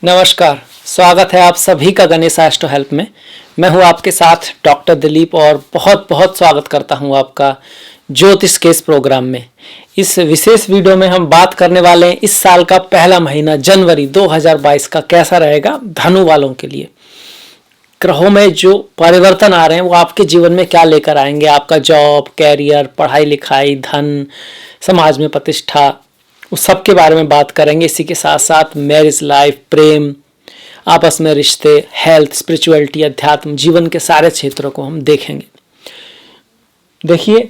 नमस्कार, स्वागत है आप सभी का गणेश एस्ट्रो हेल्प में। मैं हूं आपके साथ डॉक्टर दिलीप और बहुत बहुत स्वागत करता हूं आपका ज्योतिष के इस प्रोग्राम में। इस विशेष वीडियो में हम बात करने वाले हैं इस साल का पहला महीना जनवरी 2022 का कैसा रहेगा धनु वालों के लिए। ग्रहों में जो परिवर्तन आ रहे हैं वो आपके जीवन में क्या लेकर आएंगे, आपका जॉब, कैरियर, पढ़ाई लिखाई, धन, समाज में प्रतिष्ठा, उस सब के बारे में बात करेंगे। इसी के साथ साथ मैरिज लाइफ, प्रेम, आपस में रिश्ते, हेल्थ, स्पिरिचुअलिटी, अध्यात्म, जीवन के सारे क्षेत्रों को हम देखेंगे। देखिए,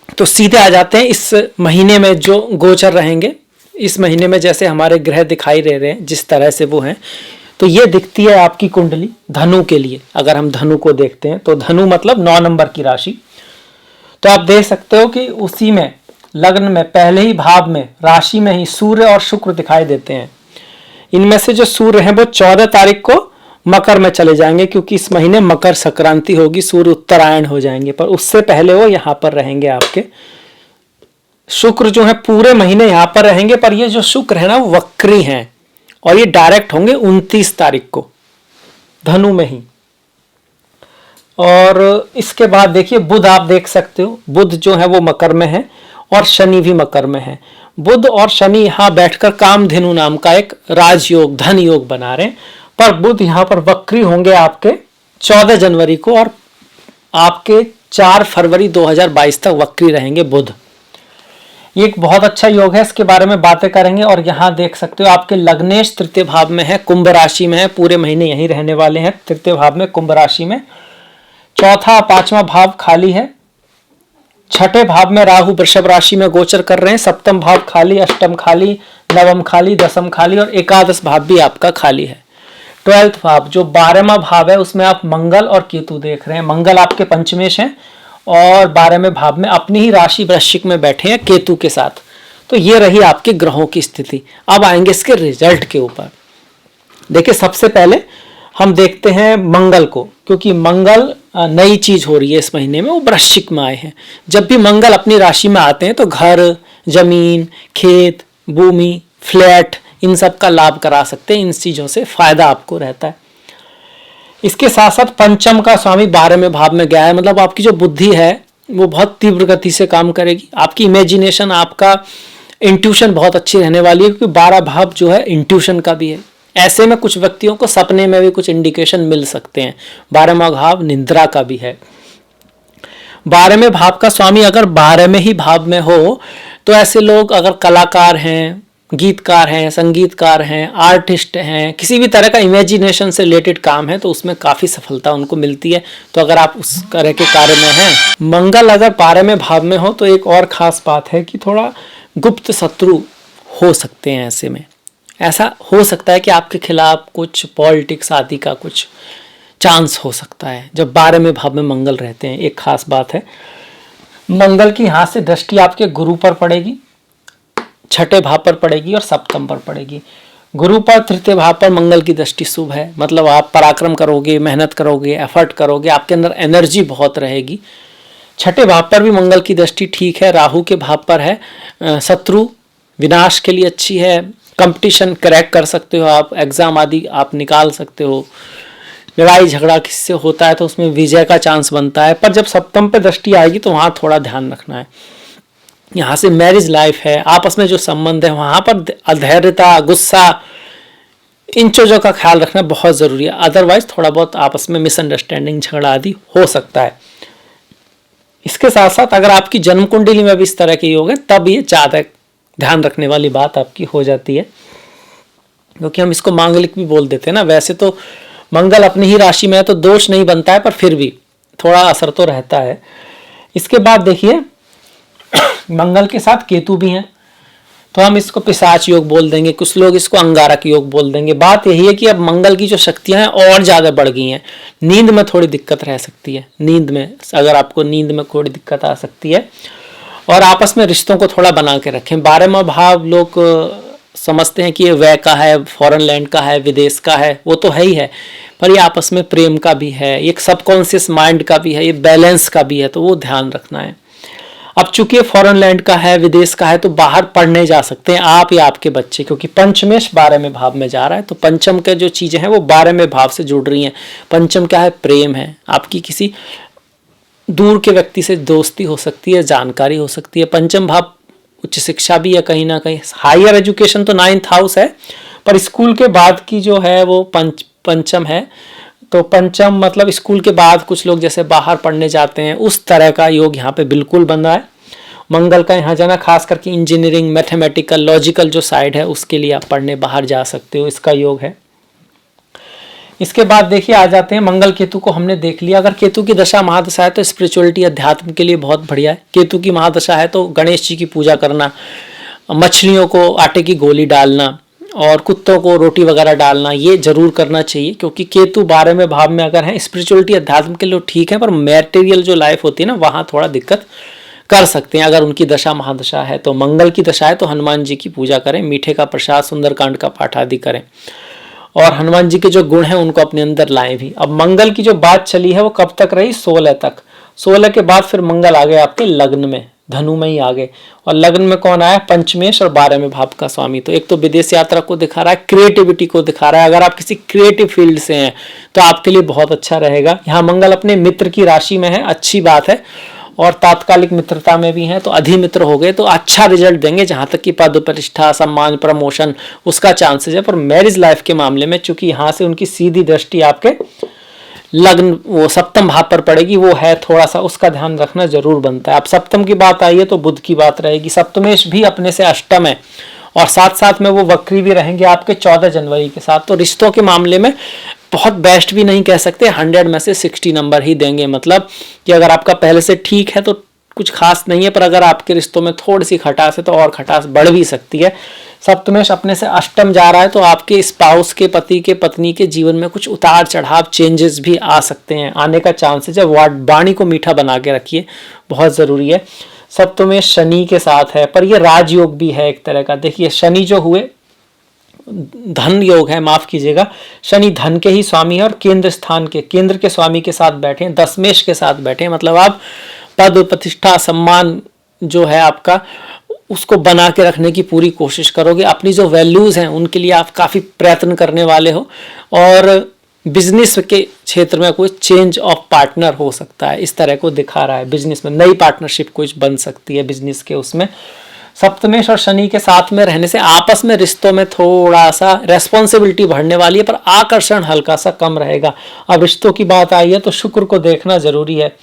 तो सीधे आ जाते हैं इस महीने में जो गोचर रहेंगे। इस महीने में जैसे हमारे ग्रह दिखाई दे रहे हैं जिस तरह से वो हैं, तो ये दिखती है आपकी कुंडली धनु के लिए। अगर हम धनु को देखते हैं तो धनु मतलब 9 नंबर की राशि। तो आप देख सकते हो कि उसी में लग्न में पहले ही भाव में राशि में ही सूर्य और शुक्र दिखाई देते हैं। इनमें से जो सूर्य हैं वो 14 तारीख को मकर में चले जाएंगे, क्योंकि इस महीने मकर संक्रांति होगी, सूर्य उत्तरायण हो जाएंगे, पर उससे पहले वो यहां पर रहेंगे आपके। शुक्र जो है पूरे महीने यहां पर रहेंगे, पर ये जो शुक्र है ना वो वक्री हैं और ये डायरेक्ट होंगे 29 तारीख को धनु में ही। और इसके बाद देखिए बुध, आप देख सकते हो बुध जो है वो मकर में है और शनि भी मकर में है। बुध और शनि यहां बैठकर कामधेनु नाम का एक राजयोग, धन योग बना रहे हैं, पर बुध यहां पर वक्री होंगे आपके 14 जनवरी को और आपके 4 फरवरी 2022 तक वक्री रहेंगे बुध। ये एक बहुत अच्छा योग है, इसके बारे में बातें करेंगे। और यहां देख सकते हो आपके लग्नेश तृतीय भाव में है, कुंभ राशि में है, पूरे महीने यहीं रहने वाले हैं तृतीय भाव में, कुंभ राशि में। चौथा 5वां भाव खाली है। छठे भाव में राहु वृषभ राशि में गोचर कर रहे हैं। सप्तम भाव खाली, अष्टम खाली, नवम खाली, दसम खाली और एकादश भाव भी आपका खाली है। 12वां भाव जो 12वां भाव है उसमें आप मंगल और केतु देख रहे हैं। मंगल आपके पंचमेश हैं और 12वें भाव में अपनी ही राशि वृश्चिक में बैठे हैं केतु के साथ। तो ये रही आपके ग्रहों की स्थिति। अब आएंगे इसके रिजल्ट के ऊपर। देखिए, सबसे पहले हम देखते हैं मंगल को, क्योंकि मंगल नई चीज हो रही है इस महीने में, वो वृश्चिक में आए हैं। जब भी मंगल अपनी राशि में आते हैं तो घर, जमीन, खेत, भूमि, फ्लैट, इन सब का लाभ करा सकते हैं। इन चीजों से फायदा आपको रहता है। इसके साथ साथ पंचम का स्वामी 12वें भाव में गया है, मतलब आपकी जो बुद्धि है वो बहुत तीव्र गति से काम करेगी। आपकी इमेजिनेशन, आपका इंट्यूशन बहुत अच्छी रहने वाली है, क्योंकि 12 भाव जो है इंट्यूशन का भी है। ऐसे में कुछ व्यक्तियों को सपने में भी कुछ इंडिकेशन मिल सकते हैं। 12वां भाव निद्रा का भी है। 12वें भाव का स्वामी अगर 12वें ही भाव में हो तो ऐसे लोग अगर कलाकार हैं, गीतकार हैं, संगीतकार हैं, आर्टिस्ट हैं, किसी भी तरह का इमेजिनेशन से रिलेटेड काम है तो उसमें काफ़ी सफलता उनको मिलती है। तो अगर आप उस तरह के कार्य में हैं, मंगल अगर 12वें भाव में हो तो एक और ख़ास बात है कि थोड़ा गुप्त शत्रु हो सकते हैं। ऐसे में ऐसा हो सकता है कि आपके खिलाफ कुछ पॉलिटिक्स आदि का कुछ चांस हो सकता है जब 12वें भाव में मंगल रहते हैं। एक खास बात है, मंगल की यहाँ से दृष्टि आपके गुरु पर पड़ेगी, छठे भाव पर पड़ेगी और सप्तम पर पड़ेगी। गुरु पर तृतीय भाव पर मंगल की दृष्टि शुभ है, मतलब आप पराक्रम करोगे, मेहनत करोगे, एफर्ट करोगे, आपके अंदर एनर्जी बहुत रहेगी। छठे भाव पर भी मंगल की दृष्टि ठीक है, राहु के भाव पर है, शत्रु विनाश के लिए अच्छी है। कंपटीशन क्रैक कर सकते हो आप, एग्जाम आदि आप निकाल सकते हो। लड़ाई झगड़ा किससे होता है तो उसमें विजय का चांस बनता है, पर जब सप्तम पे दृष्टि आएगी तो वहाँ थोड़ा ध्यान रखना है। यहाँ से मैरिज लाइफ है, आपस में जो संबंध है वहाँ पर अधैर्यता, गुस्सा, इन चीज़ों का ख्याल रखना बहुत ज़रूरी है। अदरवाइज थोड़ा बहुत आपस में मिसअंडरस्टैंडिंग, झगड़ा आदि हो सकता है। इसके साथ साथ अगर आपकी जन्म कुंडली में भी इस तरह के योग है तब ये ज़्यादा ध्यान रखने वाली बात आपकी हो जाती है, क्योंकि हम इसको मांगलिक भी बोल देते हैं ना। वैसे तो मंगल अपनी ही राशि में है तो दोष नहीं बनता है, पर फिर भी थोड़ा असर तो रहता है। इसके बाद देखिए मंगल के साथ केतु भी हैं, तो हम इसको पिशाच योग बोल देंगे, कुछ लोग इसको अंगारक योग बोल देंगे। बात यही है कि अब मंगल की जो शक्तियां हैं और ज़्यादा बढ़ गई हैं। नींद में थोड़ी दिक्कत रह सकती है, नींद में अगर आपको नींद में थोड़ी दिक्कत आ सकती है। और आपस में रिश्तों को थोड़ा बना के रखें। 12वां भाव लोग समझते हैं कि ये व्यय का है, फॉरेन लैंड का है, विदेश का है, वो तो है ही है, पर ये आपस में प्रेम का भी है, एक सबकॉन्शियस माइंड का भी है, ये बैलेंस का भी है, तो वो ध्यान रखना है। अब चूंकि फॉरेन लैंड का है, विदेश का है, तो बाहर पढ़ने जा सकते हैं आप या आपके बच्चे, क्योंकि पंचमेश 12वें भाव में जा रहा है। तो पंचम के जो चीजें हैं वो 12वें भाव से जुड़ रही हैं। पंचम क्या है? प्रेम है, आपकी किसी दूर के व्यक्ति से दोस्ती हो सकती है, जानकारी हो सकती है। पंचम भाव उच्च शिक्षा भी है, कहीं ना कहीं हायर एजुकेशन तो 9th हाउस है, पर स्कूल के बाद की जो है वो पंचम है। तो पंचम मतलब स्कूल के बाद कुछ लोग जैसे बाहर पढ़ने जाते हैं, उस तरह का योग यहाँ पे बिल्कुल बन रहा है। मंगल का यहाँ जाना खास करके इंजीनियरिंग, मैथमेटिकल, लॉजिकल जो साइड है उसके लिए आप पढ़ने बाहर जा सकते हो, इसका योग है। इसके बाद देखिए आ जाते हैं मंगल केतु को हमने देख लिया। अगर केतु की दशा महादशा है तो स्पिरिचुअलिटी, अध्यात्म के लिए बहुत बढ़िया है। केतु की महादशा है तो गणेश जी की पूजा करना, मछलियों को आटे की गोली डालना और कुत्तों को रोटी वगैरह डालना, ये जरूर करना चाहिए, क्योंकि केतु 12वें भाव में अगर है, स्पिरिचुअलिटी अध्यात्म के लिए ठीक है, पर मैटेरियल जो लाइफ होती है ना, वहाँ थोड़ा दिक्कत कर सकते हैं अगर उनकी दशा महादशा है। तो मंगल की दशा है तो हनुमान जी की पूजा करें, मीठे का प्रसाद, सुंदरकांड का पाठ आदि करें, और हनुमान जी के जो गुण हैं उनको अपने अंदर लाएं भी। अब मंगल की जो बात चली है वो कब तक रही? 16 तक। 16 के बाद फिर मंगल आ गए आपके लग्न में, धनु में ही आ गए। और लग्न में कौन आया? पंचमेश और 12वें भाव का स्वामी। तो एक तो विदेश यात्रा को दिखा रहा है, क्रिएटिविटी को दिखा रहा है। अगर आप किसी क्रिएटिव फील्ड से हैं तो आपके लिए बहुत अच्छा रहेगा। यहाँ मंगल अपने मित्र की राशि में है, अच्छी बात है, और तात्कालिक मित्रता में भी हैं तो अधिमित्र हो गए तो अच्छा रिजल्ट देंगे। जहां तक कि पद प्रतिष्ठा, सम्मान, प्रमोशन उसका चांसेस है। पर मैरिज लाइफ के मामले में चूंकि यहाँ से उनकी सीधी दृष्टि आपके लग्न वो सप्तम भाव पर पड़ेगी, वो है थोड़ा सा उसका ध्यान रखना जरूर बनता है। अब सप्तम की बात आई है तो बुध की बात रहेगी। सप्तमेश भी अपने से अष्टम है और साथ साथ में वो वक्री भी रहेंगे आपके 14 जनवरी के साथ। तो रिश्तों के मामले में बहुत बेस्ट भी नहीं कह सकते, 100 में से 60 नंबर ही देंगे। मतलब कि अगर आपका पहले से ठीक है तो कुछ खास नहीं है, पर अगर आपके रिश्तों में थोड़ी सी खटास है तो और खटास बढ़ भी सकती है। सप्तमेश अपने से अष्टम जा रहा है तो आपके स्पाउस के, पति के, पत्नी के जीवन में कुछ उतार चढ़ाव, चेंजेस भी आ सकते हैं, आने का चांसेस है। वाणी को मीठा बना के रखिए, बहुत जरूरी है। सप्तमेश शनि के साथ है, पर ये राजयोग भी है एक तरह का। देखिए शनि जो हुए धन योग है, माफ कीजिएगा, शनि धन के ही स्वामी है और केंद्र स्थान के, केंद्र के स्वामी के साथ बैठे हैं, दशमेश के साथ बैठे हैं। मतलब आप पद, प्रतिष्ठा, सम्मान जो है आपका उसको बना के रखने की पूरी कोशिश करोगे। अपनी जो वैल्यूज हैं उनके लिए आप काफी प्रयत्न करने वाले हो। और बिजनेस के क्षेत्र में कोई चेंज ऑफ पार्टनर हो सकता है, इस तरह को दिखा रहा है। बिजनेस में नई पार्टनरशिप कुछ बन सकती है बिजनेस के उसमें। सप्तमेश और शनि के साथ में रहने से आपस में रिश्तों में थोड़ा सा रेस्पॉन्सिबिलिटी बढ़ने वाली है, पर आकर्षण हल्का सा कम रहेगा। अब रिश्तों की बात आई है तो शुक्र को देखना जरूरी है।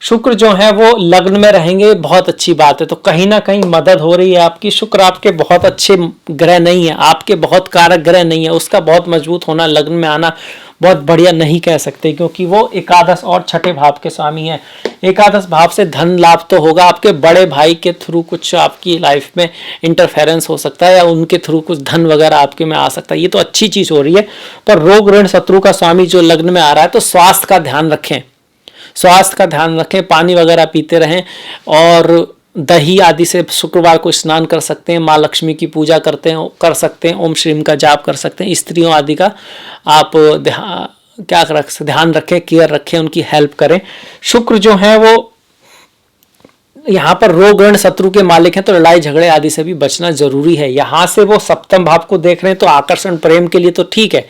शुक्र जो है वो लग्न में रहेंगे, बहुत अच्छी बात है। तो कहीं ना कहीं मदद हो रही है आपकी। शुक्र आपके बहुत अच्छे ग्रह नहीं है, आपके बहुत कारक ग्रह नहीं है, उसका बहुत मजबूत होना, लग्न में आना बहुत बढ़िया नहीं कह सकते, क्योंकि वो एकादश और छठे भाव के स्वामी हैं। एकादश भाव से धन लाभ तो होगा, आपके बड़े भाई के थ्रू कुछ आपकी लाइफ में इंटरफेरेंस हो सकता है, या उनके थ्रू कुछ धन वगैरह आपके में आ सकता है, ये तो अच्छी चीज हो रही है। पर रोग ऋण शत्रु का स्वामी जो लग्न में आ रहा है, तो स्वास्थ्य का ध्यान रखें, स्वास्थ्य का ध्यान रखें, पानी वगैरह पीते रहें, और दही आदि से शुक्रवार को स्नान कर सकते हैं, माँ लक्ष्मी की पूजा कर सकते हैं, ओम श्रीम का जाप कर सकते हैं। स्त्रियों आदि का आप ध्यान रखें, केयर रखें, उनकी हेल्प करें। शुक्र जो है वो यहाँ पर रोग ऋण शत्रु के मालिक हैं, तो लड़ाई झगड़े आदि से भी बचना जरूरी है। यहाँ से वो सप्तम भाव को देख रहे हैं तो आकर्षण प्रेम के लिए तो ठीक है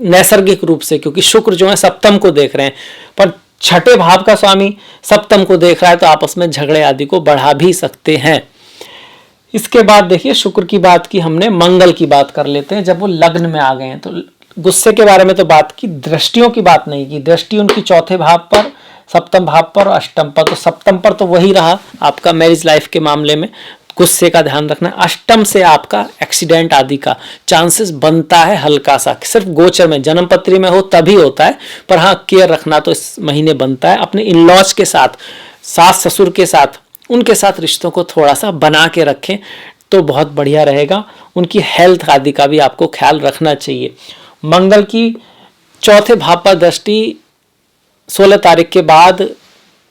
नैसर्गिक रूप से, क्योंकि शुक्र जो है सप्तम को देख रहे हैं, पर छठे भाव का स्वामी सप्तम को देख रहा है तो आपस में झगड़े आदि को बढ़ा भी सकते हैं। इसके बाद देखिए शुक्र की बात की हमने, मंगल की बात कर लेते हैं। जब वो लग्न में आ गए हैं तो गुस्से के बारे में तो बात की, दृष्टियों की बात नहीं की। दृष्टि उनकी चौथे भाव पर, सप्तम भाव पर, अष्टम पर। तो सप्तम पर तो वही रहा आपका मैरिज लाइफ के मामले में, गुस्से का ध्यान रखना। अष्टम से आपका एक्सीडेंट आदि का चांसेस बनता है हल्का सा, सिर्फ गोचर में, जन्म पत्री में हो तभी होता है, पर हाँ केयर रखना तो इस महीने बनता है। अपने इन लॉज के साथ, सास ससुर के साथ, उनके साथ रिश्तों को थोड़ा सा बना के रखें तो बहुत बढ़िया रहेगा। उनकी हेल्थ आदि का भी आपको ख्याल रखना चाहिए। मंगल की चौथे भाव पर दृष्टि 16 तारीख के बाद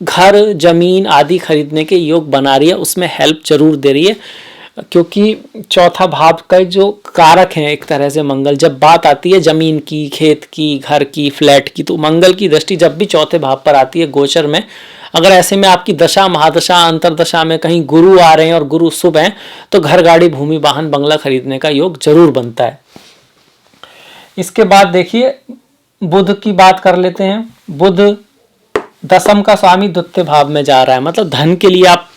घर, जमीन आदि खरीदने के योग बना रही है, उसमें हेल्प जरूर दे रही है। क्योंकि चौथा भाव का जो कारक है एक तरह से मंगल, जब बात आती है जमीन की, खेत की, घर की, फ्लैट की, तो मंगल की दृष्टि जब भी चौथे भाव पर आती है गोचर में, अगर ऐसे में आपकी दशा, महादशा, अंतरदशा में कहीं गुरु आ रहे हैं और गुरु शुभ हैं, तो घर, गाड़ी, भूमि, वाहन, बंगला खरीदने का योग जरूर बनता है। इसके बाद देखिए बुध की बात कर लेते हैं। बुध दशम का स्वामी द्वितीय भाव में जा रहा है, मतलब धन के लिए आप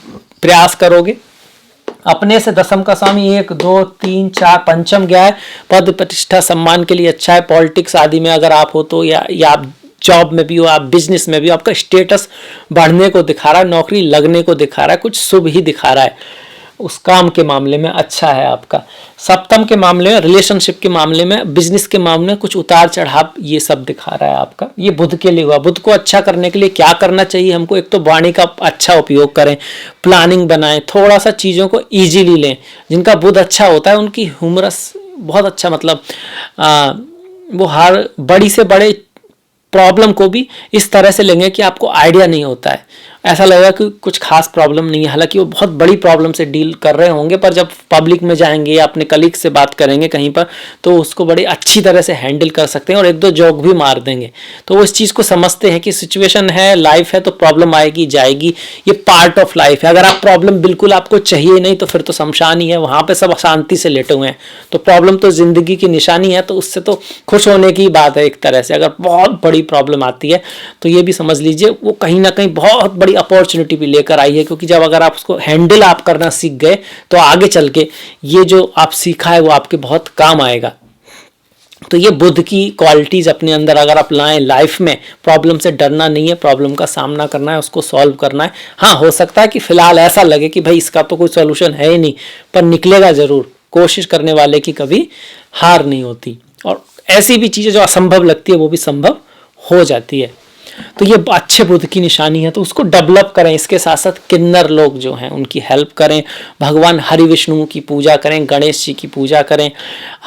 प्रयास करोगे। अपने से दशम का स्वामी 1 2 3 4 पंचम गया है, पद प्रतिष्ठा सम्मान के लिए अच्छा है। पॉलिटिक्स आदि में अगर आप हो तो, या आप जॉब में भी हो, आप बिजनेस में भी हो, आपका स्टेटस बढ़ने को दिखा रहा है, नौकरी लगने को दिखा रहा है, कुछ शुभ ही दिखा रहा है। उस काम के मामले में अच्छा है आपका। सप्तम के मामले में, रिलेशनशिप के मामले में, बिजनेस के मामले में कुछ उतार चढ़ाव ये सब दिखा रहा है आपका। ये बुध के लिए हुआ। बुध को अच्छा करने के लिए क्या करना चाहिए हमको? एक तो वाणी का अच्छा उपयोग करें, प्लानिंग बनाएं, थोड़ा सा चीज़ों को ईजिली लें। जिनका बुध अच्छा होता है उनकी ह्यूमरस बहुत अच्छा, मतलब वो हर बड़ी से बड़े प्रॉब्लम को भी इस तरह से लेंगे कि आपको आइडिया नहीं होता है, ऐसा लगेगा कि कुछ खास प्रॉब्लम नहीं है, हालांकि वो बहुत बड़ी प्रॉब्लम से डील कर रहे होंगे, पर जब पब्लिक में जाएंगे या अपने कलीग से बात करेंगे कहीं पर, तो उसको बड़ी अच्छी तरह से हैंडल कर सकते हैं और एक दो जोक भी मार देंगे। तो वो इस चीज़ को समझते हैं कि सिचुएशन है, लाइफ है, तो प्रॉब्लम आएगी जाएगी, ये पार्ट ऑफ लाइफ है। अगर आप प्रॉब्लम बिल्कुल आपको चाहिए नहीं तो फिर तो शमशान ही है, वहाँ पर सब शांति से लेटे हुए हैं। तो प्रॉब्लम तो जिंदगी की निशानी है, तो उससे तो खुश होने की बात है एक तरह से। अगर बहुत बड़ी प्रॉब्लम आती है तो ये भी समझ लीजिए वो कहीं ना कहीं बहुत बड़ी अपॉर्चुनिटी भी लेकर आई है, क्योंकि जब अगर आप उसको हैंडल आप करना सीख गए तो आगे चल के ये जो आप सीखा है वो आपके बहुत काम आएगा। तो ये बुध की क्वालिटीज अपने अंदर अगर आप लाएं लाइफ में, प्रॉब्लम से डरना नहीं है, प्रॉब्लम का सामना करना है, उसको सॉल्व करना है। हाँ, हो सकता है कि फिलहाल ऐसा लगे कि भाई इसका तो कोई सोल्यूशन है ही नहीं, पर निकलेगा जरूर। कोशिश करने वाले की कभी हार नहीं होती, और ऐसी भी चीज़ें जो असंभव लगती है वो भी संभव हो जाती है। तो ये अच्छे बुध की निशानी है, तो उसको डेवलप करें। इसके साथ साथ किन्नर लोग जो हैं उनकी हेल्प करें, भगवान हरि विष्णु की पूजा करें, गणेश जी की पूजा करें,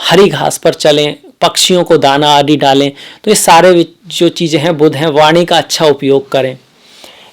हरी घास पर चलें, पक्षियों को दाना आदि डालें। तो ये सारे जो चीज़ें हैं बुध हैं, वाणी का अच्छा उपयोग करें।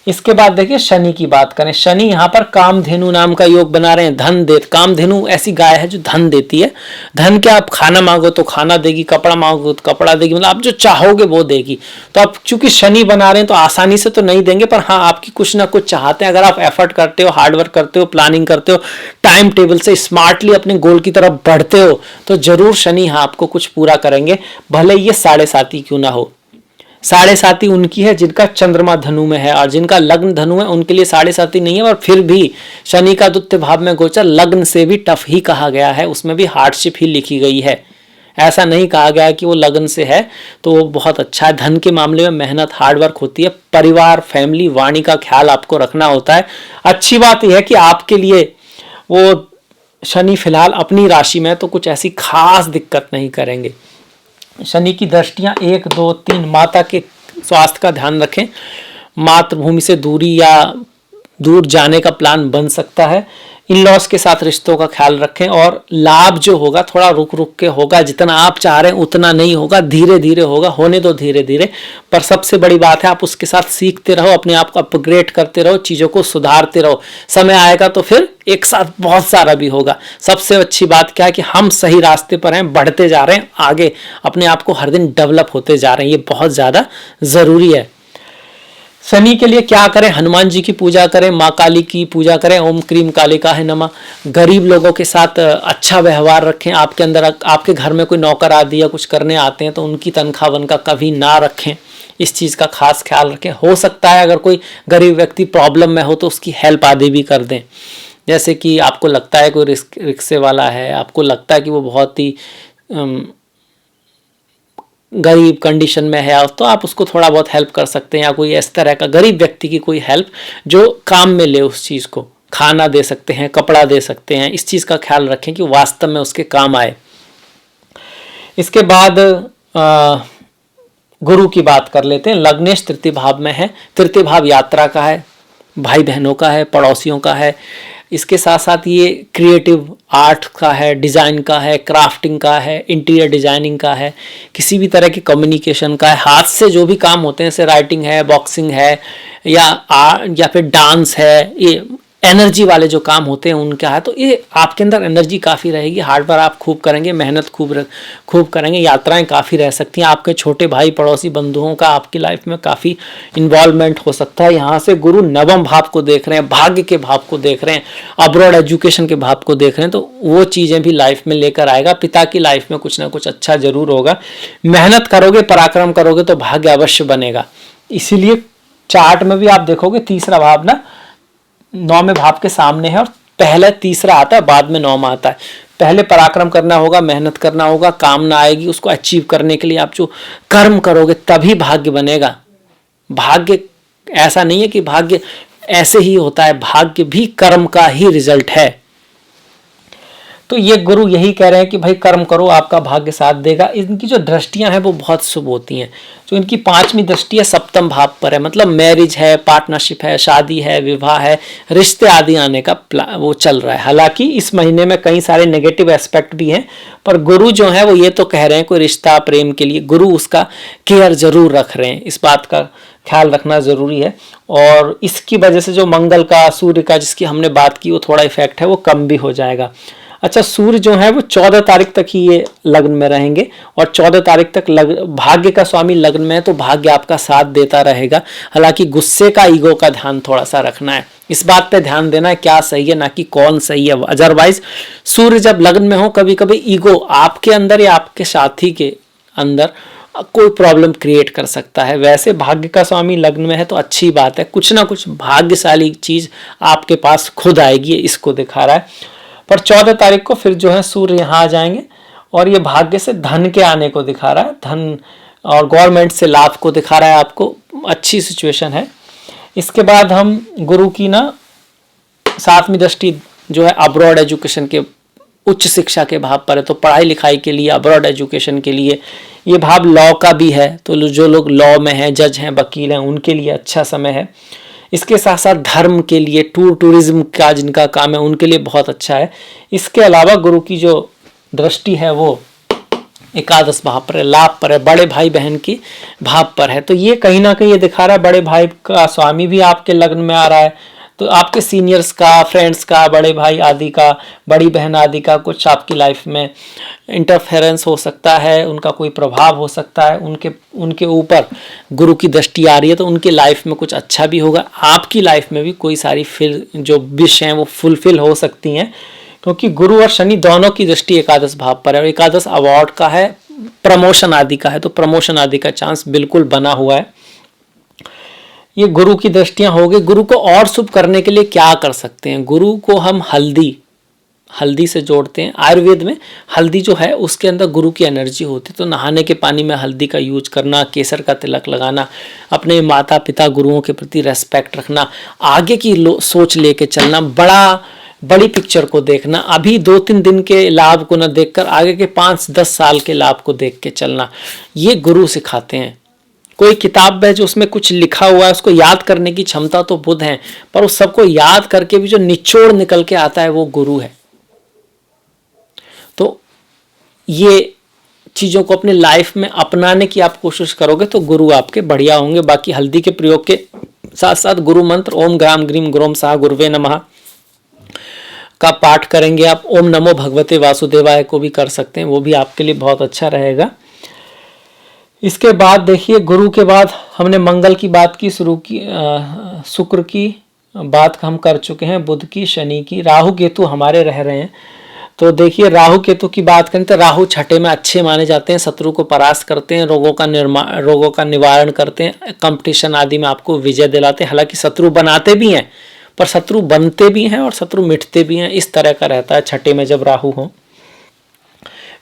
इसके बाद देखिए शनि की बात करें। शनि यहाँ पर कामधेनु नाम का योग बना रहे हैं, धन दे। कामधेनु ऐसी गाय है जो धन देती है। धन क्या, आप खाना मांगो तो खाना देगी, कपड़ा मांगो तो कपड़ा देगी, मतलब आप जो चाहोगे वो देगी। तो आप चूंकि शनि बना रहे हैं तो आसानी से तो नहीं देंगे, पर हाँ आपकी कुछ ना कुछ चाहते हैं। अगर आप एफर्ट करते हो, हार्डवर्क करते हो, प्लानिंग करते हो, टाइम टेबल से स्मार्टली अपने गोल की तरफ बढ़ते हो, तो जरूर शनि हाँ आपको कुछ पूरा करेंगे, भले ये 7.5 क्यों ना हो। 7.5 उनकी है जिनका चंद्रमा धनु में है, और जिनका लग्न धनु है उनके लिए 7.5 नहीं है। और फिर भी शनि का द्वितीय भाव में गोचर लग्न से भी टफ ही कहा गया है, उसमें भी हार्डशिप ही लिखी गई है। ऐसा नहीं कहा गया कि वो लग्न से है तो वो बहुत अच्छा है। धन के मामले में मेहनत, हार्डवर्क होती है, परिवार, फैमिली, वाणी का ख्याल आपको रखना होता है। अच्छी बात यह है कि आपके लिए वो शनि फिलहाल अपनी राशि में, तो कुछ ऐसी खास दिक्कत नहीं करेंगे। शनि की दृष्टियां 1 2 3, माता के स्वास्थ्य का ध्यान रखें, मातृभूमि से दूरी या दूर जाने का प्लान बन सकता है, इन लॉस के साथ रिश्तों का ख्याल रखें, और लाभ जो होगा थोड़ा रुक रुक के होगा, जितना आप चाह रहे हैं उतना नहीं होगा, धीरे धीरे होगा, होने दो धीरे धीरे। पर सबसे बड़ी बात है आप उसके साथ सीखते रहो, अपने आप को अपग्रेड करते रहो, चीज़ों को सुधारते रहो। समय आएगा तो फिर एक साथ बहुत सारा भी होगा। सबसे अच्छी बात क्या है कि हम सही रास्ते पर हैं, बढ़ते जा रहे हैं आगे, अपने आप को हर दिन डेवलप होते जा रहे हैं, ये बहुत ज़्यादा ज़रूरी है। शनि के लिए क्या करें? हनुमान जी की पूजा करें, माँ काली की पूजा करें, ओम क्रीम कालिकाय नमः। गरीब लोगों के साथ अच्छा व्यवहार रखें। आपके अंदर, आपके घर में कोई नौकर आदि या कुछ करने आते हैं तो उनकी तनख्वाह वनका कभी ना रखें, इस चीज़ का खास ख्याल रखें। हो सकता है अगर कोई गरीब व्यक्ति प्रॉब्लम में हो तो उसकी हेल्प आदि भी कर दें। जैसे कि आपको लगता है कोई रिक्शे वाला है, आपको लगता है कि वो बहुत ही गरीब कंडीशन में है, तो आप उसको थोड़ा बहुत हेल्प कर सकते हैं, या कोई इस तरह का गरीब व्यक्ति की कोई हेल्प जो काम में ले उस चीज़ को, खाना दे सकते हैं, कपड़ा दे सकते हैं, इस चीज़ का ख्याल रखें कि वास्तव में उसके काम आए। इसके बाद गुरु की बात कर लेते हैं। लग्नेश तृतीय भाव में है। तृतीय भाव यात्रा का है, भाई बहनों का है, पड़ोसियों का है। इसके साथ साथ ये क्रिएटिव आर्ट का है, डिज़ाइन का है, क्राफ्टिंग का है, इंटीरियर डिजाइनिंग का है, किसी भी तरह की कम्युनिकेशन का है, हाथ से जो भी काम होते हैं, जैसे राइटिंग है, बॉक्सिंग है, या फिर डांस है, ये एनर्जी वाले जो काम होते हैं उनका है। तो ये आपके अंदर एनर्जी काफ़ी रहेगी, हार्ड वर्क आप खूब करेंगे, मेहनत खूब करेंगे, यात्राएं काफ़ी रह सकती हैं, आपके छोटे भाई पड़ोसी बंधुओं का आपकी लाइफ में काफ़ी इन्वॉल्वमेंट हो सकता है। यहाँ से गुरु नवम भाव को देख रहे हैं, भाग्य के भाव को देख रहे हैं, अब्रॉड एजुकेशन के भाव को देख रहे हैं, तो वो चीज़ें भी लाइफ में लेकर आएगा। पिता की लाइफ में कुछ ना कुछ अच्छा जरूर होगा, मेहनत करोगे, पराक्रम करोगे तो भाग्य अवश्य बनेगा। इसीलिए चार्ट में भी आप देखोगे तीसरा भाव ना 9वें भाव के सामने है और पहले तीसरा आता है, बाद में 9वां आता है। पहले पराक्रम करना होगा, मेहनत करना होगा, कामना आएगी, उसको अचीव करने के लिए आप जो कर्म करोगे तभी भाग्य बनेगा। भाग्य ऐसा नहीं है कि भाग्य ऐसे ही होता है, भाग्य भी कर्म का ही रिजल्ट है। तो ये गुरु यही कह रहे हैं कि भाई कर्म करो, आपका भाग्य साथ देगा। इनकी जो दृष्टियां हैं वो बहुत शुभ होती हैं। जो इनकी 5वीं दृष्टि है सप्तम भाव पर है, मतलब मैरिज है, पार्टनरशिप है, शादी है, विवाह है, रिश्ते आदि आने का वो चल रहा है। हालांकि इस महीने में कई सारे नेगेटिव एस्पेक्ट भी हैं, पर गुरु जो है वो ये तो कह रहे हैं कोई रिश्ता प्रेम के लिए गुरु उसका केयर जरूर रख रहे हैं, इस बात का ख्याल रखना जरूरी है। और इसकी वजह से जो मंगल का, सूर्य का जिसकी हमने बात की, वो थोड़ा इफेक्ट है वो कम भी हो जाएगा। अच्छा, सूर्य जो है वो 14 तारीख तक ही ये लग्न में रहेंगे और 14 तारीख तक भाग्य का स्वामी लग्न में है, तो भाग्य आपका साथ देता रहेगा। हालांकि गुस्से का, ईगो का ध्यान थोड़ा सा रखना है, इस बात पे ध्यान देना है क्या सही है ना कि कौन सही है। अदरवाइज सूर्य जब लग्न में हो, कभी कभी ईगो आपके अंदर या आपके साथी के अंदर कोई प्रॉब्लम क्रिएट कर सकता है। वैसे भाग्य का स्वामी लग्न में है तो अच्छी बात है, कुछ ना कुछ भाग्यशाली चीज आपके पास खुद आएगी, इसको दिखा रहा है। पर 14 तारीख को फिर जो है सूर्य यहाँ आ जाएंगे और ये भाग्य से धन के आने को दिखा रहा है, धन और गवर्नमेंट से लाभ को दिखा रहा है, आपको अच्छी सिचुएशन है। इसके बाद हम गुरु की ना 7वीं दृष्टि जो है अब्रॉड एजुकेशन के, उच्च शिक्षा के भाव पर है, तो पढ़ाई लिखाई के लिए, अब्रॉड एजुकेशन के लिए ये भाव लॉ का भी है, तो जो लोग लॉ में हैं, जज हैं, वकील हैं, उनके लिए अच्छा समय है। इसके साथ साथ धर्म के लिए, टूरिज्म का जिनका काम है उनके लिए बहुत अच्छा है। इसके अलावा गुरु की जो दृष्टि है वो एकादश भाव पर है, लाभ पर है, बड़े भाई बहन की भाव पर है। तो ये कहीं ना कहीं ये दिखा रहा है बड़े भाई का स्वामी भी आपके लग्न में आ रहा है, तो आपके सीनियर्स का, फ्रेंड्स का, बड़े भाई आदि का, बड़ी बहन आदि का कुछ आपकी लाइफ में इंटरफेरेंस हो सकता है, उनका कोई प्रभाव हो सकता है, उनके ऊपर गुरु की दृष्टि आ रही है, तो उनके लाइफ में कुछ अच्छा भी होगा। आपकी लाइफ में भी कोई सारी जो विश हैं वो फुलफिल हो सकती हैं, क्योंकि गुरु और शनि दोनों की दृष्टि एकादश भाव पर है और एकादश अवार्ड का है, प्रमोशन आदि का है, तो प्रमोशन आदि का चांस बिल्कुल बना हुआ है। ये गुरु की दृष्टियां हो गई। गुरु को और शुभ करने के लिए क्या कर सकते हैं? गुरु को हम हल्दी से जोड़ते हैं। आयुर्वेद में हल्दी जो है उसके अंदर गुरु की एनर्जी होती है, तो नहाने के पानी में हल्दी का यूज करना, केसर का तिलक लगाना, अपने माता पिता गुरुओं के प्रति रेस्पेक्ट रखना, आगे की सोच लेके चलना, बड़ी पिक्चर को देखना, अभी 2-3 दिन के लाभ को न देखकर आगे के 5-10 साल के लाभ को देख के चलना, ये गुरु सिखाते हैं। कोई किताब है जो उसमें कुछ लिखा हुआ है, उसको याद करने की क्षमता तो बुद्ध है, पर उस सबको याद करके भी जो निचोड़ निकल के आता है वो गुरु है। तो ये चीजों को अपने लाइफ में अपनाने की आप कोशिश करोगे तो गुरु आपके बढ़िया होंगे। बाकी हल्दी के प्रयोग के साथ साथ गुरु मंत्र ओम ग्राम ग्रीम ग्रोम साह गुरुवे नमः का पाठ करेंगे आप। ओम नमो भगवते वासुदेवाय को भी कर सकते हैं, वो भी आपके लिए बहुत अच्छा रहेगा। इसके बाद देखिए, गुरु के बाद हमने मंगल की बात की, शुक्र की बात हम कर चुके हैं, बुध की, शनि की, राहु केतु हमारे रह रहे हैं। तो देखिए, राहु केतु की बात करें तो राहु छठे में अच्छे माने जाते हैं, शत्रु को परास्त करते हैं, रोगों का निवारण करते हैं, कंपटीशन आदि में आपको विजय दिलाते हैं। हालांकि शत्रु बनाते भी हैं, पर शत्रु बनते भी हैं और शत्रु मिटते भी हैं, इस तरह का रहता है छठे में जब राहु हो।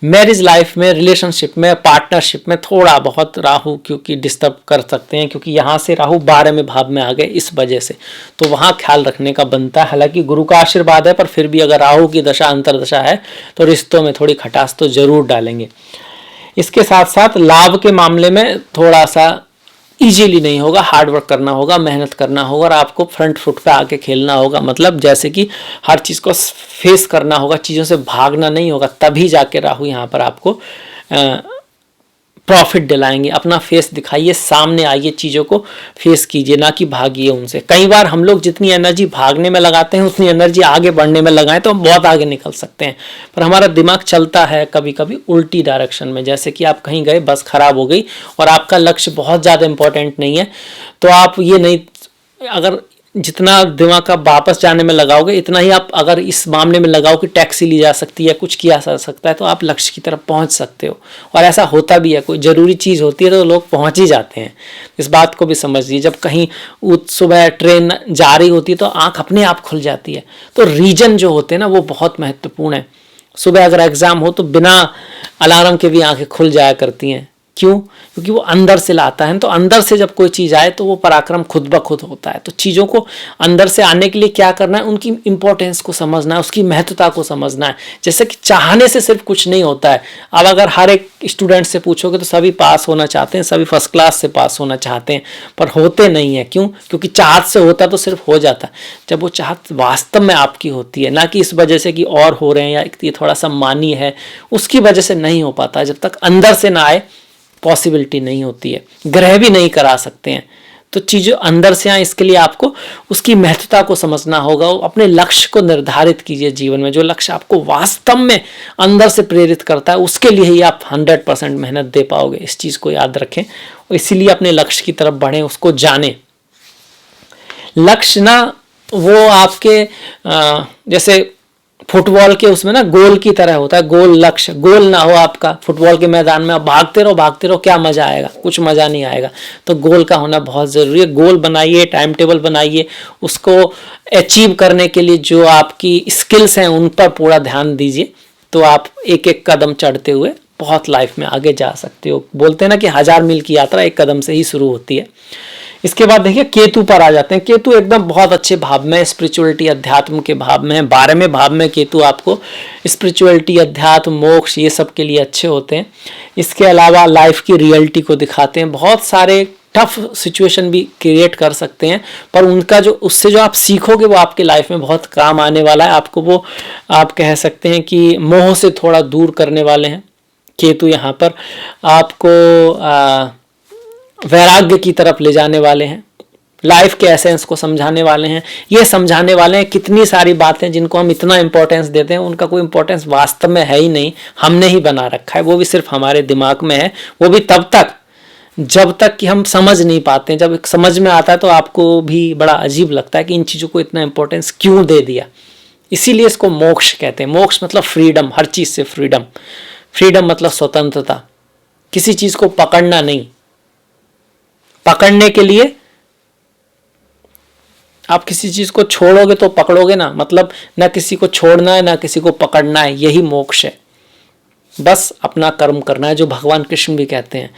मैरिज लाइफ में, रिलेशनशिप में, पार्टनरशिप में थोड़ा बहुत राहु क्योंकि डिस्टर्ब कर सकते हैं, क्योंकि यहाँ से राहु 12वें भाव में आ गए, इस वजह से तो वहाँ ख्याल रखने का बनता है। हालांकि गुरु का आशीर्वाद है, पर फिर भी अगर राहु की दशा अंतरदशा है तो रिश्तों में थोड़ी खटास तो जरूर डालेंगे। इसके साथ साथ लाभ के मामले में थोड़ा सा इजीली नहीं होगा, हार्ड वर्क करना होगा, मेहनत करना होगा और आपको फ्रंट फुट पे आके खेलना होगा। मतलब जैसे कि हर चीज़ को फेस करना होगा, चीज़ों से भागना नहीं होगा, तभी जाके राहु यहाँ पर आपको प्रॉफिट दिलाएंगे। अपना फेस दिखाइए, सामने आइए, चीज़ों को फेस कीजिए, ना कि भागिए उनसे। कई बार हम लोग जितनी एनर्जी भागने में लगाते हैं उतनी एनर्जी आगे बढ़ने में लगाएं तो हम बहुत आगे निकल सकते हैं, पर हमारा दिमाग चलता है कभी कभी उल्टी डायरेक्शन में। जैसे कि आप कहीं गए, बस खराब हो गई और आपका लक्ष्य बहुत ज़्यादा इंपॉर्टेंट नहीं है, तो आप ये नहीं, अगर जितना दिमाग आप वापस जाने में लगाओगे इतना ही आप अगर इस मामले में लगाओ कि टैक्सी ली जा सकती है, कुछ किया जा सकता है, तो आप लक्ष्य की तरफ पहुंच सकते हो। और ऐसा होता भी है, कोई ज़रूरी चीज़ होती है तो लोग पहुंच ही जाते हैं। इस बात को भी समझिए। जब कहीं सुबह ट्रेन जा रही होती है तो आँख अपने आप खुल जाती है। तो रीजन जो होते हैं ना वो बहुत महत्वपूर्ण है। सुबह अगर एग्ज़ाम हो तो बिना अलार्म के भी आँखें खुल जाया करती हैं। क्यों? क्योंकि वो अंदर से लाता है। तो अंदर से जब कोई चीज़ आए तो वो पराक्रम खुद ब खुद होता है। तो चीज़ों को अंदर से आने के लिए क्या करना है, उनकी इंपॉर्टेंस को समझना है, उसकी महत्वता को समझना है। जैसे कि चाहने से सिर्फ कुछ नहीं होता है। अब अगर हर एक स्टूडेंट से पूछोगे तो सभी पास होना चाहते हैं, सभी फर्स्ट क्लास से पास होना चाहते हैं, पर होते नहीं है। क्यों? क्योंकि चाहत से होता तो सिर्फ हो जाता। जब वो चाहत वास्तव में आपकी होती है, ना कि इस वजह से कि और हो रहे हैं या ये थोड़ा सा मानी है, उसकी वजह से नहीं हो पाता। जब तक अंदर से ना आए पॉसिबिलिटी नहीं होती है। ग्रह भी नहीं करा सकते हैं। तो चीज़ें अंदर से आए, इसके लिए आपको उसकी महत्वता को समझना होगा। अपने लक्ष्य को निर्धारित कीजिए जीवन में। जो लक्ष्य आपको वास्तव में अंदर से प्रेरित करता है उसके लिए ही आप 100% मेहनत दे पाओगे। इस चीज़ को याद रखें और इसीलिए अपने लक्ष्य की तरफ बढ़ें, उसको जानें। लक्ष्य ना वो आपके जैसे फुटबॉल के उसमें ना गोल की तरह होता है। गोल लक्ष्य, गोल ना हो आपका फुटबॉल के मैदान में, आप भागते रहो, क्या मजा आएगा? कुछ मजा नहीं आएगा। तो गोल का होना बहुत जरूरी है। गोल बनाइए, टाइम टेबल बनाइए, उसको अचीव करने के लिए जो आपकी स्किल्स हैं उन पर पूरा ध्यान दीजिए। तो आप एक एक कदम चढ़ते हुए बहुत लाइफ में आगे जा सकते हो। बोलते हैं ना कि 1000 मील की यात्रा एक कदम से ही शुरू होती है। इसके बाद देखिए केतु पर आ जाते हैं। केतु एकदम बहुत अच्छे भाव में, स्पिरिचुअलिटी अध्यात्म के भाव में है। 12वें भाव में केतु आपको स्पिरिचुअलिटी, अध्यात्म, मोक्ष ये सब के लिए अच्छे होते हैं। इसके अलावा लाइफ की रियलिटी को दिखाते हैं। बहुत सारे टफ सिचुएशन भी क्रिएट कर सकते हैं, पर उनका जो उससे जो आप सीखोगे वो आपके लाइफ में बहुत काम आने वाला है। आपको वो आप कह सकते हैं कि मोह से थोड़ा दूर करने वाले हैं केतु। यहाँ पर आपको वैराग्य की तरफ ले जाने वाले हैं, लाइफ के एसेंस को समझाने वाले हैं। ये समझाने वाले हैं कितनी सारी बातें जिनको हम इतना इंपॉर्टेंस देते हैं, उनका कोई इंपॉर्टेंस वास्तव में है ही नहीं, हमने ही बना रखा है। वो भी सिर्फ हमारे दिमाग में है। वो भी तब तक जब तक कि हम समझ नहीं पाते हैं। जब समझ में आता है तो आपको भी बड़ा अजीब लगता है कि इन चीज़ों को इतना इंपॉर्टेंस क्यों दे दिया। इसीलिए इसको मोक्ष कहते हैं। मोक्ष मतलब फ्रीडम, हर चीज़ से फ्रीडम। फ्रीडम मतलब स्वतंत्रता, किसी चीज़ को पकड़ना नहीं। पकड़ने के लिए आप किसी चीज को छोड़ोगे तो पकड़ोगे ना, मतलब ना किसी को छोड़ना है ना किसी को पकड़ना है, यही मोक्ष है। बस अपना कर्म करना है, जो भगवान कृष्ण भी कहते हैं।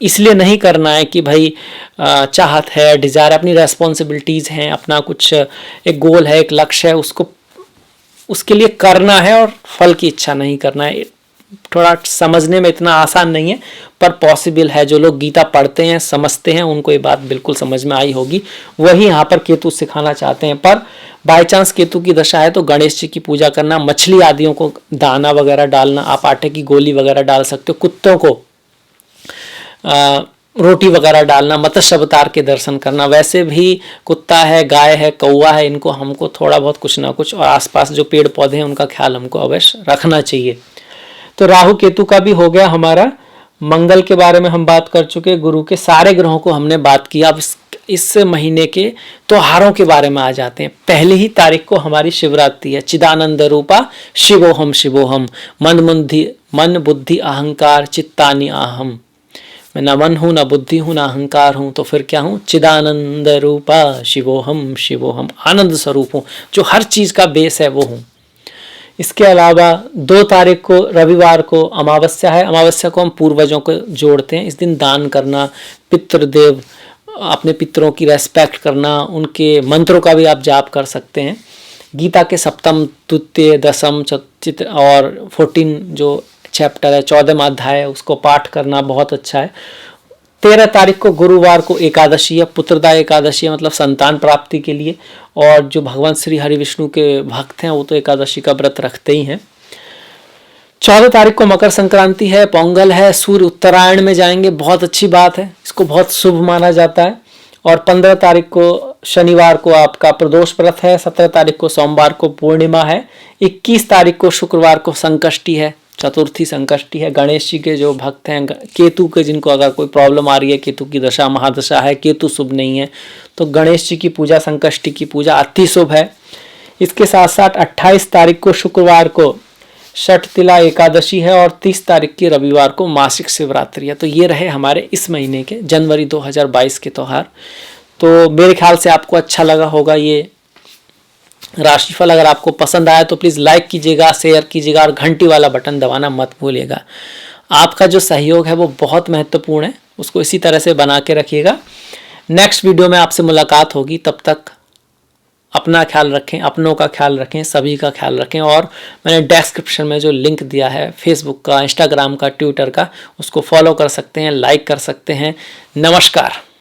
इसलिए नहीं करना है कि भाई चाहत है, डिजायर, अपनी रेस्पॉन्सिबिलिटीज हैं, अपना कुछ एक गोल है, एक लक्ष्य है, उसको उसके लिए करना है और फल की इच्छा नहीं करना है। थोड़ा समझने में इतना आसान नहीं है पर पॉसिबल है। जो लोग गीता पढ़ते हैं, समझते हैं, उनको ये बात बिल्कुल समझ में आई होगी। वही यहाँ पर केतु सिखाना चाहते हैं। पर बाय चांस केतु की दशा है तो गणेश जी की पूजा करना, मछली आदियों को दाना वगैरह डालना, आप आटे की गोली वगैरह डाल सकते हो, कुत्तों को रोटी वगैरह डालना, मत्स्य अवतार के दर्शन करना। वैसे भी कुत्ता है, गाय है, कौवा है, इनको हमको थोड़ा बहुत कुछ ना कुछ, और आसपास जो पेड़ पौधे हैं उनका ख्याल हमको अवश्य रखना चाहिए। तो राहु केतु का भी हो गया हमारा। मंगल के बारे में हम बात कर चुके, गुरु के सारे ग्रहों को हमने बात किया। अब इस महीने के त्योहारों के बारे में आ जाते हैं। पहली ही तारीख को हमारी शिवरात्रि है। चिदानंद रूपा शिवोहम शिवोहम, मन बुद्धि अहंकार चित्तानि आहम। मैं न मन हूँ, न बुद्धि हूँ, न अहंकार हूँ, तो फिर क्या हूँ? चिदानंद रूपा शिवोहम शिवोहम, आनंद स्वरूप हूँ, जो हर चीज का बेस है वो हूँ। इसके अलावा 2 तारीख को रविवार को अमावस्या है। अमावस्या को हम पूर्वजों को जोड़ते हैं। इस दिन दान करना, पितृदेव, अपने पितरों की रेस्पेक्ट करना, उनके मंत्रों का भी आप जाप कर सकते हैं। गीता के सप्तम, द्वितीय, दशम चित्र और 14 जो चैप्टर है, 14वां अध्याय है, उसको पाठ करना बहुत अच्छा है। 13 तारीख को गुरुवार को एकादशी है, पुत्रदा एकादशी है, मतलब संतान प्राप्ति के लिए। और जो भगवान श्री हरि विष्णु के भक्त हैं वो तो एकादशी का व्रत रखते ही हैं। 14 तारीख को मकर संक्रांति है, पोंगल है, सूर्य उत्तरायण में जाएंगे, बहुत अच्छी बात है, इसको बहुत शुभ माना जाता है। और 15 तारीख को शनिवार को आपका प्रदोष व्रत है, 17 तारीख को सोमवार को पूर्णिमा है, 21 तारीख को शुक्रवार को संकष्टी है, चतुर्थी संकष्टी है। गणेश जी के जो भक्त हैं, केतु के जिनको अगर कोई प्रॉब्लम आ रही है, केतु की दशा महादशा है, केतु शुभ नहीं है, तो गणेश जी की पूजा, संकष्टी की पूजा अति शुभ है। इसके साथ साथ 28 तारीख को शुक्रवार को षटतिला एकादशी है और 30 तारीख की रविवार को मासिक शिवरात्रि है। तो ये रहे हमारे इस महीने के जनवरी 2022 के त्यौहार। तो मेरे ख्याल से आपको अच्छा लगा होगा ये राशिफल। अगर आपको पसंद आया तो प्लीज़ लाइक कीजिएगा, शेयर कीजिएगा और घंटी वाला बटन दबाना मत भूलिएगा। आपका जो सहयोग है वो बहुत महत्वपूर्ण है, उसको इसी तरह से बना के रखिएगा। नेक्स्ट वीडियो में आपसे मुलाकात होगी, तब तक अपना ख्याल रखें, अपनों का ख्याल रखें, सभी का ख्याल रखें। और मैंने डिस्क्रिप्शन में जो लिंक दिया है फेसबुक का, इंस्टाग्राम का, ट्विटर का, उसको फॉलो कर सकते हैं, लाइक कर सकते हैं। नमस्कार।